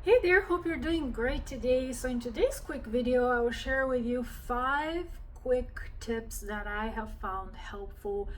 Hey there, hope you're doing great today. So in today's quick video, I will share with you 5 quick tips that I have found helpful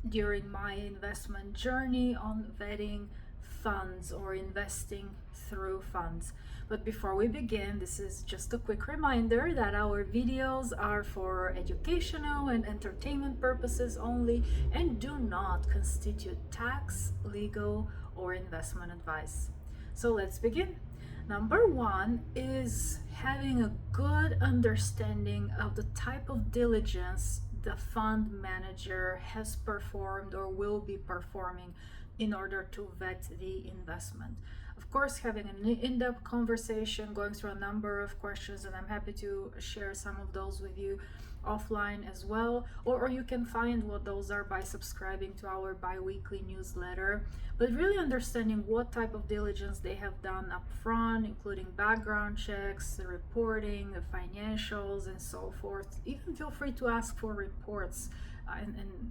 during my investment journey on vetting funds or investing through funds. But before we begin, this is just a quick reminder that our videos are for educational and entertainment purposes only and do not constitute tax, legal, or investment advice. So let's begin. Number one is having a good understanding of the type of diligence the fund manager has performed or will be performing in order to vet the investment. Of course, having an in-depth conversation, going through a number of questions, and I'm happy to share some of those with you offline as well, or you can find what those are by subscribing to our bi-weekly newsletter. But really understanding what type of diligence they have done up front, including background checks, the reporting, the financials, and so forth. Even feel free to ask for reports and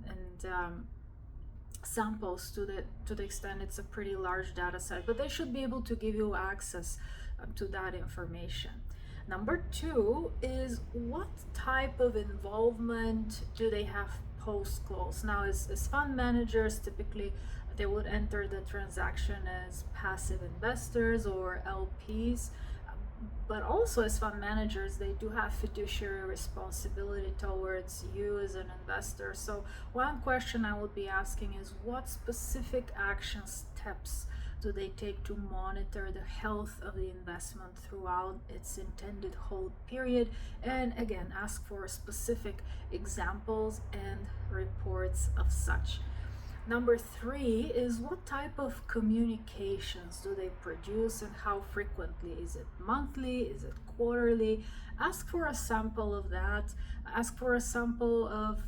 samples to the extent it's a pretty large data set, but they should be able to give you access to that information. Number two is what type of involvement do they have post-close? Now, as fund managers, typically they would enter the transaction as passive investors or LPs, but also as fund managers, they do have fiduciary responsibility towards you as an investor. So one question I would be asking is, what specific action steps do they take to monitor the health of the investment throughout its intended hold period? And again, ask for specific examples and reports of such. Number three is what type of communications do they produce and how frequently? Is it monthly? Is it quarterly? Ask for a sample of that. Ask for a sample of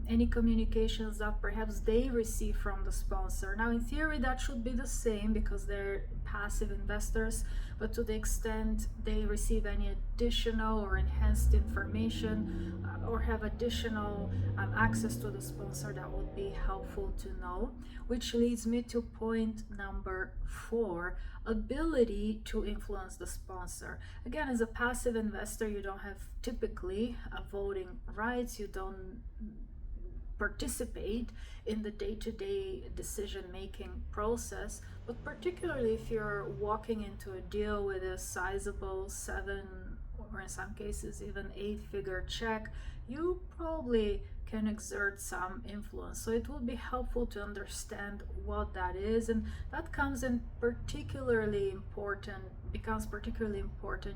any communications that perhaps they receive from the sponsor. Now, in theory, that should be the same because they're passive investors, but to the extent they receive any additional or enhanced information or have additional access to the sponsor, that would be helpful to know. Which leads me to point number 4, ability to influence the sponsor. Again, as a passive investor, you don't have typically voting rights. You don't participate in the day-to-day decision-making process, but particularly if you're walking into a deal with a sizable 7 or in some cases even 8-figure check, you probably can exert some influence. So it will be helpful to understand what that is, and that becomes particularly important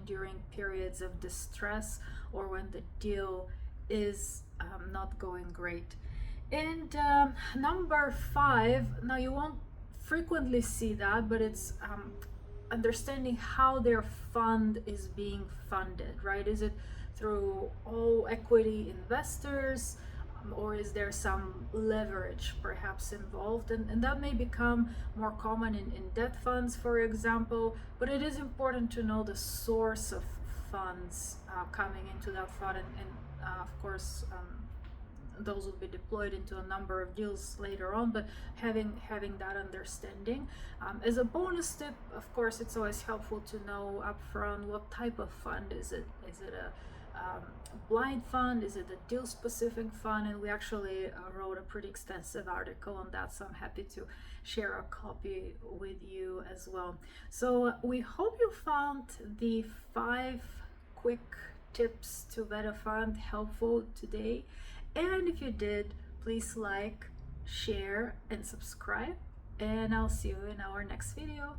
during periods of distress or when the deal is not going great. And number 5, now you won't frequently see that, but it's understanding how their fund is being funded, right? Is it through all equity investors, or is there some leverage perhaps involved? And that may become more common in debt funds, for example, but it is important to know the source of funds coming into that fund, and of course, those will be deployed into a number of deals later on, but having that understanding. As a bonus tip, of course, it's always helpful to know upfront what type of fund is it. Is it a blind fund? Is it a deal specific fund? And we actually wrote a pretty extensive article on that, so I'm happy to share a copy with you as well. So we hope you found the 5 quick tips to vet a fund helpful today. And if you did, please like, share, and subscribe. And I'll see you in our next video.